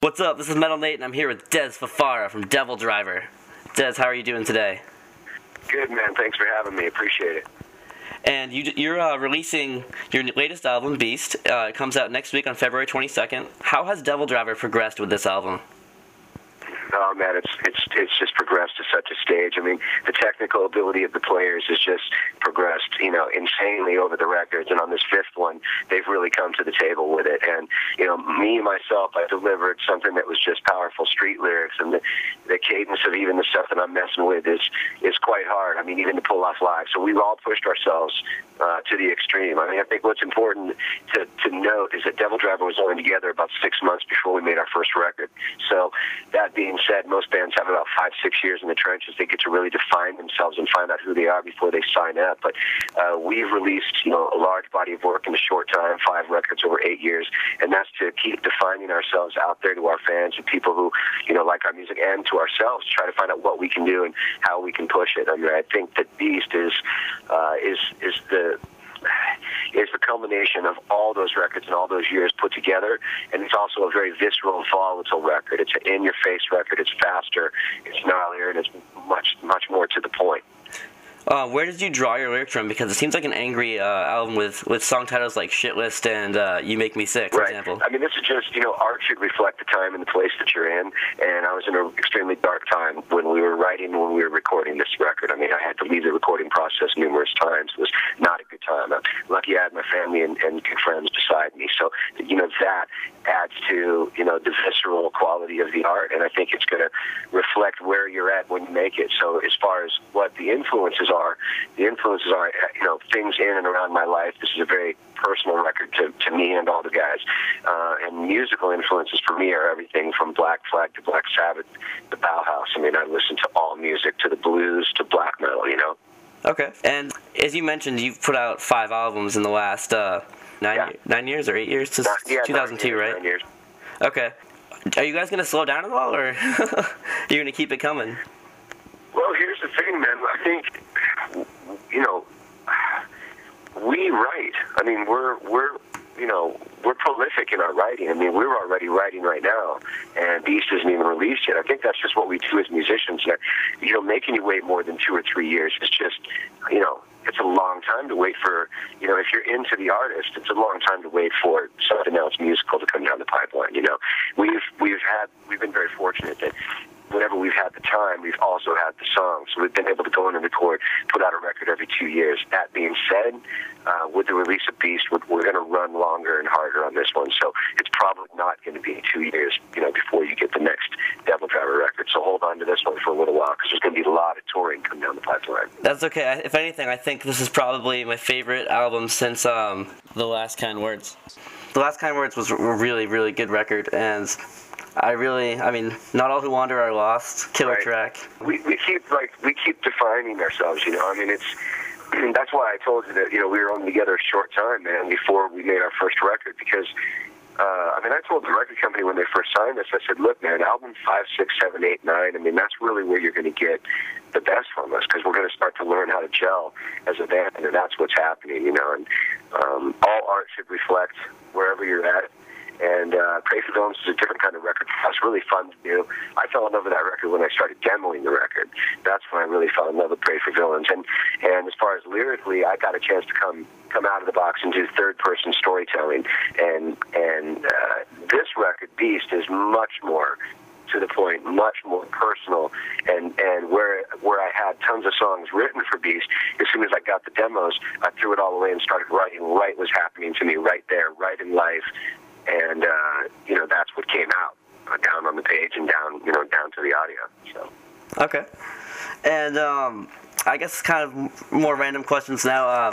What's up? This is Metal Nate, and I'm here with Dez Fafara from Devil Driver. Dez, how are you doing today? Good, man. Thanks for having me. Appreciate it. And you're releasing your latest album, Beast. It comes out next week on February 22nd. How has Devil Driver progressed with this album? Oh, man, it's just progressed to such a stage. I mean, the technical ability of the players has just progressed, insanely over the records. And on this fifth one, they've really come to the table with it. And, me, myself, I delivered something that was just powerful street lyrics. And the cadence of even the stuff that I'm messing with is quite hard. I mean, even to pull off live. So we've all pushed ourselves to the extreme. I mean, I think what's important to note is that Devil Driver was only together about 6 months before we made our first record. So that being said, most bands have about 5-6 years in the trenches. They get to really define themselves and find out who they are before they sign up. But we've released, a large body of work in a short time, 5 records over 8 years, and that's to keep defining ourselves out there to our fans and people who, like our music, and to ourselves, try to find out what we can do and how we can push it. I mean, I think that Beast is the culmination of all those records and all those years put together, and it's also a very visceral, volatile record. It's an in-your-face record. It's faster, it's gnarlier, and it's much, much more to the point. Where did you draw your lyrics from? Because it seems like an angry album with song titles like Shitlist and You Make Me Sick, for example. I mean, this is just, art should reflect the time and the place that you're in, and I was in an extremely dark time when we were writing, when we were recording this record. I mean, I had to leave the recording process numerous times. It was not a good time. I'm lucky I had my family and good friends beside me, so, that adds to, the visceral quality of the art, and I think it's going to reflect where you're at when you make it. So as far as what the influences are, things in and around my life. This is a very personal record to me and all the guys. And musical influences for me are everything from Black Flag to Black Sabbath to Bauhaus. I mean, I listen to all music, to the blues, to black metal, Okay. And as you mentioned, you've put out 5 albums in the last 9 years or 8 years? 2002, right? 9 years. Okay. Are you guys going to slow down at all, or are you going to keep it coming? Well, here's the thing, man. I think, we write. I mean, we're prolific in our writing. I mean, we're already writing right now, and Beast isn't even released yet. I think that's just what we do as musicians. Making you wait more than 2 or 3 years is just, it's a long time to wait for, if you're into the artist, it's a long time to wait for something else musical to come down the pipeline. We've been very fortunate that whenever we've had the time, we've also had the songs. So we've been able to go in and record, put out a record every 2 years. That being said, with the release of Beast, we're going to run longer and harder on this one. So it's probably not going to be 2 years, before you get the next Devil Driver record. So hold on to this one for a little while, because there's going to be a lot of touring coming down the pipeline. That's okay. If anything, I think this is probably my favorite album since The Last Kind Words. The Last Kind Words was a really, really good record, and I mean, Not All Who Wander Are Lost, killer track. We keep defining ourselves, I mean, that's why I told you that, we were only together a short time, man, before we made our first record, because, I told the record company when they first signed us, I said, look, man, album 5, 6, 7, 8, 9, I mean, that's really where you're going to get the best from us, because we're going to start to learn how to gel as a band, and that's what's happening, and all art should reflect wherever you're at. And Pray for Villains is a different kind of record. That's really fun to do. I fell in love with that record when I started demoing the record. That's when I really fell in love with Pray for Villains. And as far as lyrically, I got a chance to come out of the box and do third-person storytelling. And this record, Beast, is much more to the point, much more personal, and where I had tons of songs written for Beast, as soon as I got the demos, I threw it all away and started writing right was happening to me right there, right in life. And, that's what came out down on the page and down to the audio. So. Okay. And I guess kind of more random questions now.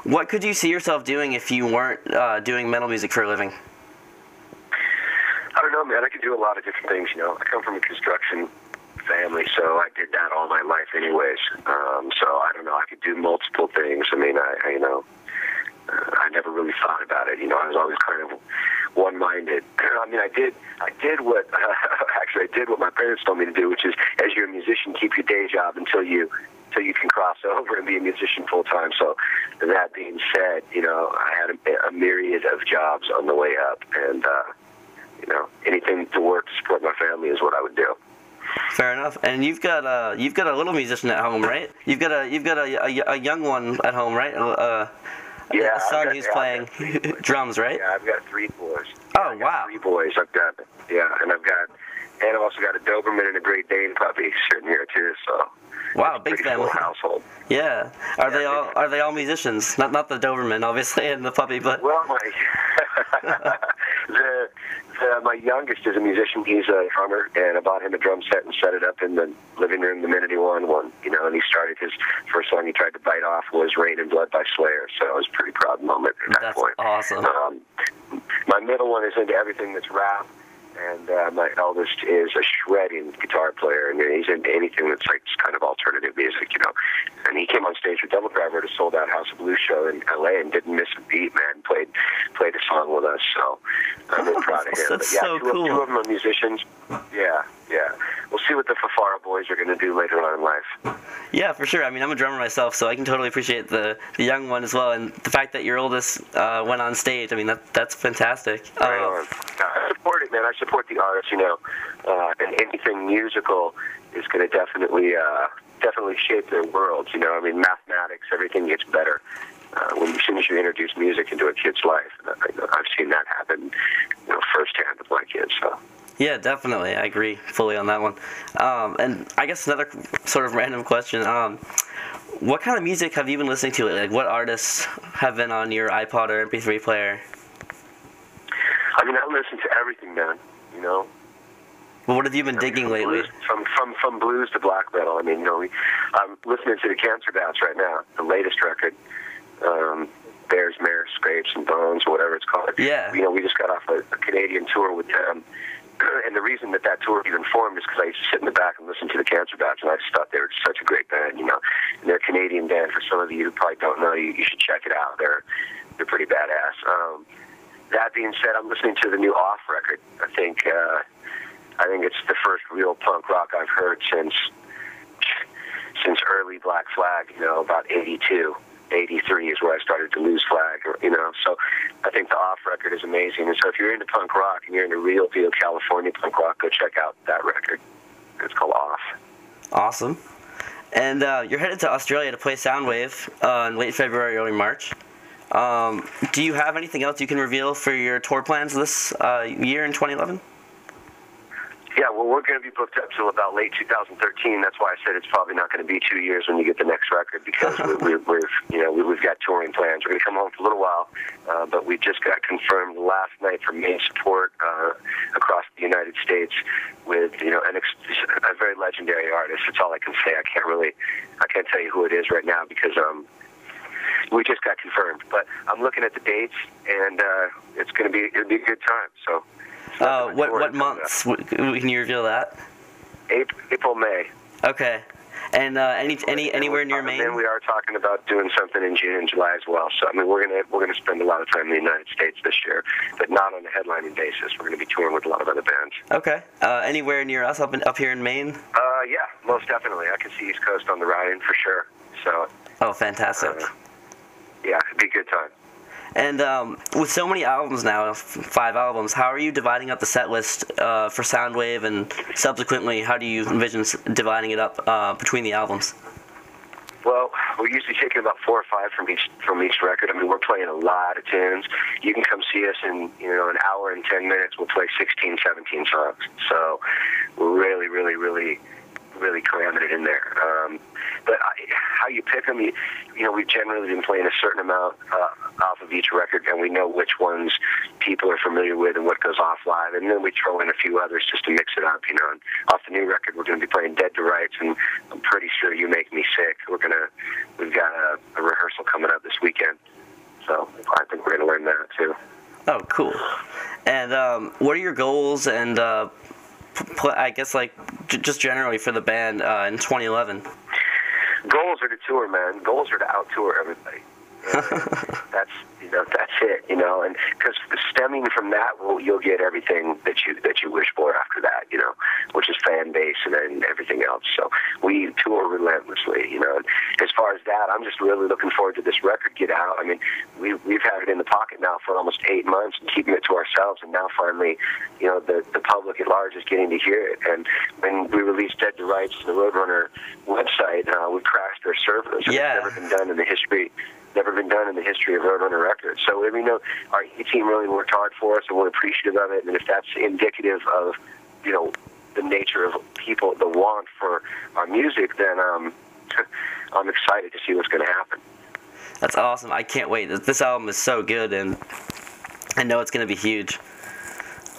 What could you see yourself doing if you weren't doing metal music for a living? I don't know, man. I could do a lot of different things, I come from a construction family, so I did that all my life anyways. So I don't know. I could do multiple things. I mean, I never really thought about it. I was always kind of one-minded. I mean, I did what my parents told me to do, which is, as you're a musician, keep your day job until you can cross over and be a musician full time. So that being said, I had a myriad of jobs on the way up, and anything to work to Fair enough. And you've got a little musician at home, right? You've got a young one at home, right? Yeah, a son who's playing drums, right? Yeah, I've got 3 boys. Oh, wow. 3 boys. And I've also got a Doberman and a Great Dane puppy sitting here too. So. Wow, big family. Full household. Yeah. Are they all musicians? Not the Doberman, obviously, and the puppy, but. Well, my youngest is a musician. He's a drummer, and I bought him a drum set and set it up in the living room the minute he won one. And he started his first song he tried to bite off was "Rain and Blood" by Slayer. So it was a pretty proud moment at that point. That's awesome. My middle one is into everything that's rap. And my eldest is a shredding guitar player, and he's into anything that's like kind of alternative music, And he came on stage with Devil Driver at a sold-out House of Blues show in L.A. and didn't miss a beat, man. Played a song with us, so I'm really proud of him. That's so cool. Two of them are musicians. Yeah. We'll see what the Fafara boys are going to do later on in life. Yeah, for sure. I mean, I'm a drummer myself, so I can totally appreciate the young one as well, and the fact that your oldest went on stage. I mean, that's fantastic. I support it, man. I support the artists, and anything musical is going to definitely shape their worlds. I mean, mathematics, everything gets better as soon as you introduce music into a kid's life. And I've seen that happen, firsthand with my kids. So. Yeah, definitely. I agree fully on that one. And I guess another sort of random question. What kind of music have you been listening to lately? Like, what artists have been on your iPod or MP3 player? I mean, I listen to everything, man. Well, what have you been digging lately? From blues to black metal. I mean, I'm listening to the Cancer Bats right now, the latest record. Bears, Mares, Scrapes, and Bones, or whatever it's called. Yeah. We just got off a Canadian tour with them. And the reason that tour even formed is because I used to sit in the back and listen to the Cancer Bats, and I just thought they were such a great band, And they're a Canadian band. For some of you who probably don't know, you should check it out. They're pretty badass. That being said, I'm listening to the new Off record. I think it's the first real punk rock I've heard since early Black Flag. About 82. 83 is where I started to lose flag, so I think the Off record is amazing. And so if you're into punk rock and you're into real deal California punk rock, go check out that record. It's called Off. Awesome. And you're headed to Australia to play Soundwave in late February, early March. Do you have anything else you can reveal for your tour plans this year in 2011? Yeah, well, we're going to be booked up till about late 2013. That's why I said it's probably not going to be 2 years when you get the next record, because we've got touring plans. We're going to come home for a little while, but we just got confirmed last night for main support across the United States with a very legendary artist. That's all I can say. I can't tell you who it is right now because we just got confirmed. But I'm looking at the dates, and it'll be a good time. So. What months can you reveal that? April, May. Okay. And anywhere near Maine? And then we are talking about doing something in June and July as well. So I mean, we're gonna spend a lot of time in the United States this year, but not on a headlining basis. We're gonna be touring with a lot of other bands. Okay. Anywhere near us up here in Maine? Yeah, most definitely. I can see East Coast on the ride in for sure. So. Oh, fantastic. Yeah, it'd be a good time. And with so many albums now, 5 albums, how are you dividing up the set list for Soundwave, and subsequently, how do you envision dividing it up between the albums? Well, we're usually taking about 4 or 5 from each record. I mean, we're playing a lot of tunes. You can come see us in an hour and 10 minutes. We'll play 16, 17 songs. So we're really cramming it in there. But how you pick them, we've generally been playing a certain amount off of each record, and we know which ones people are familiar with and what goes off live, and then we throw in a few others just to mix it up. And off the new record, we're going to be playing Dead to Rights, and I'm pretty sure You Make Me Sick. We've got a rehearsal coming up this weekend, so I think we're going to learn that too. Oh, cool. And what are your goals and I guess just generally for the band in 2011? Goals are to tour, man. Goals are to out-tour everybody. That's it, and because stemming from that, you'll get everything that you wish for after that, which is fan base and everything else. So we tour relentlessly, you know. And as far as that, I'm just really looking forward to this record get out. I mean, we've had it in the pocket now for almost 8 months and keeping it to ourselves, and now finally, you know, the public at large is getting to hear it. And when we released Dead to Rights to the Roadrunner website, we crashed their servers. Yeah. It's never been done in the history of Roadrunner Records. So, I mean, you know, our team really worked hard for us, and we're appreciative of it. And if that's indicative of, you know, the nature of people, the want for our music, then I'm excited to see what's going to happen. That's awesome. I can't wait. This album is so good, and I know it's going to be huge.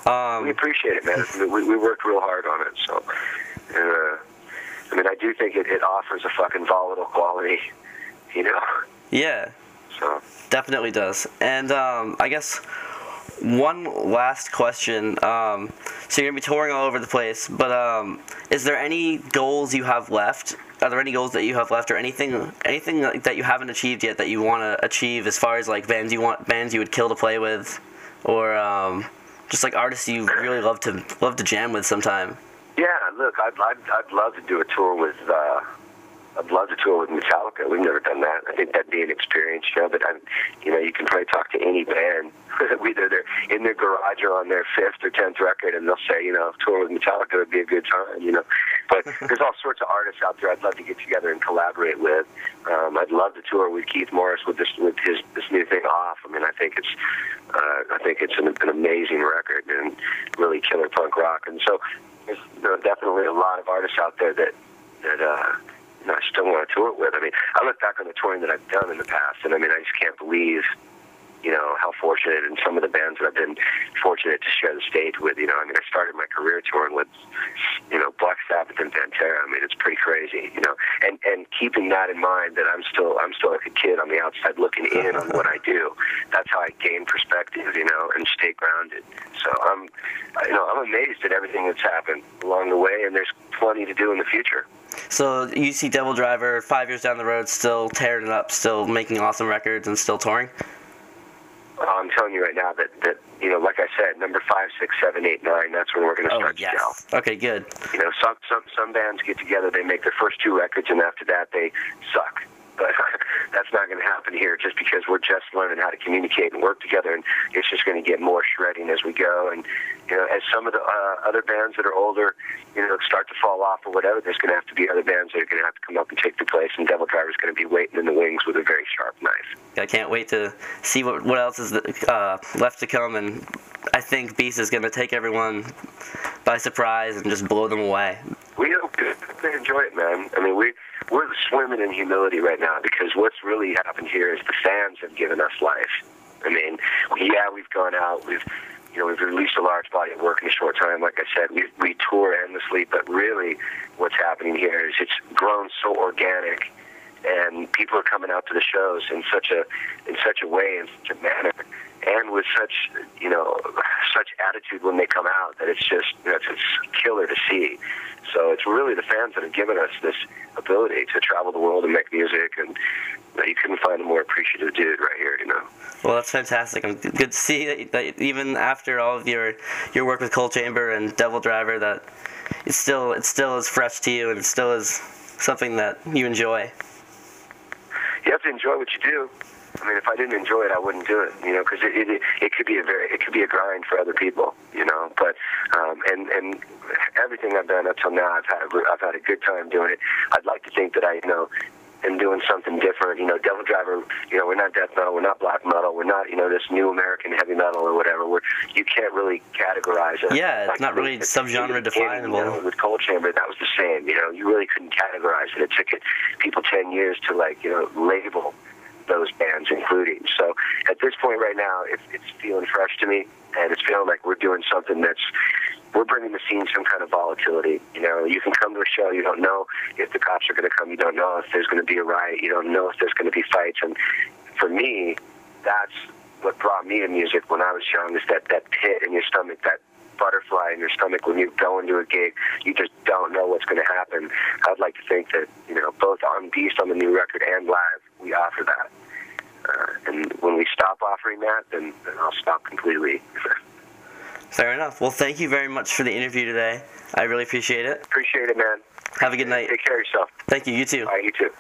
We appreciate it, man. We worked real hard on it. So, I mean, I do think it offers a fucking volatile quality, you know. Yeah. So Definitely does. And I guess one last question. So you're gonna be touring all over the place, but is there any goals you have left? Are there any goals that you have left, or anything that you haven't achieved yet that you want to achieve, as far as like bands you would kill to play with, or just like artists you really love to jam with sometime? yeah, look, I'd love to do a tour with. I'd love to tour with Metallica. We've never done that. I think that'd be an experience, you know. But you can probably talk to any band, whether they're in their garage or on their 5th or 10th record, and they'll say, you know, tour with Metallica would be a good time, you know. But there's all sorts of artists out there I'd love to get together and collaborate with. I'd love to tour with Keith Morris with this new thing Off. I mean, I think it's an amazing record and really killer punk rock. And so there are definitely a lot of artists out there that I still want to tour with. I mean, I look back on the touring that I've done in the past, and I mean, I just can't believe, you know, how fortunate, and some of the bands that I've been fortunate to share the stage with. You know, I mean, I started my career touring with, you know, Black Sabbath and Pantera. I mean, it's pretty crazy, you know. And keeping that in mind, that I'm still like a kid on the outside looking in on what I do. That's how I gain perspective, you know, and stay grounded. So I'm amazed at everything that's happened along the way, and there's plenty to do in the future. So you see Devil Driver 5 years down the road, still tearing it up, still making awesome records, and still touring? I'm telling you right now that you know, like I said, number 5, 6, 7, 8, 9. That's when we're going to start to gel. Okay, good. You know, some bands get together, they make their first 2 records, and after that they suck. But that's not going to happen here, just because we're just learning how to communicate and work together, and it's just going to get more shredding as we go. And you know, as some of the other bands that are older, you know, start to fall off or whatever, there's going to have to be other bands that are going to have to come up and take their place, and Devil Driver's going to be waiting in the wings with a very sharp knife. I can't wait to see what else is left to come, and I think Beast is going to take everyone by surprise and just blow them away. We hope to enjoy it, man. I mean, we're swimming in humility right now, because what's really happened here is the fans have given us life. I mean, we've gone out, we've released a large body of work in a short time. Like I said, we tour endlessly, but really what's happening here is it's grown so organic, and people are coming out to the shows in such a way, in such a manner, and with such attitude when they come out, that it's just, you know, it's killer to see. So it's really the fans that have given us this ability to travel the world and make music, and you couldn't find a more appreciative dude right here, you know. Well, that's fantastic. Good to see that even after all of your work with Cold Chamber and Devil Driver, that it still is fresh to you, and it still is something that you enjoy. You have to enjoy what you do. I mean, if I didn't enjoy it, I wouldn't do it, you know, because it could be a grind for other people, you know. But and everything I've done up till now, I've had a good time doing it. I'd like to think that I, you know, am doing something different. You know, Devil Driver, you know, we're not death metal, we're not black metal, we're not, you know, this new American heavy metal or whatever. You can't really categorize it. Yeah, it's not really subgenre definable. You know, with Cold Chamber, that was the same. You know, you really couldn't categorize it. It took people 10 years to, like, you know, label those bands, including. So at this point right now, it's feeling fresh to me, and it's feeling like we're doing something we're bringing the scene some kind of volatility. You know, you can come to a show, you don't know if the cops are going to come, you don't know if there's going to be a riot, you don't know if there's going to be fights. And for me, that's what brought me to music when I was young, is that pit in your stomach, that butterfly in your stomach when you go into a gig. You just don't know what's going to happen. I'd like to think that, you know, both on Beast, on the new record, and live, we offer that. And when we stop offering that, then I'll stop completely. Fair enough. Well, thank you very much for the interview today. I really appreciate it. Appreciate it, man. Have a good night. Take care of yourself. Thank you. You too. All right, you too.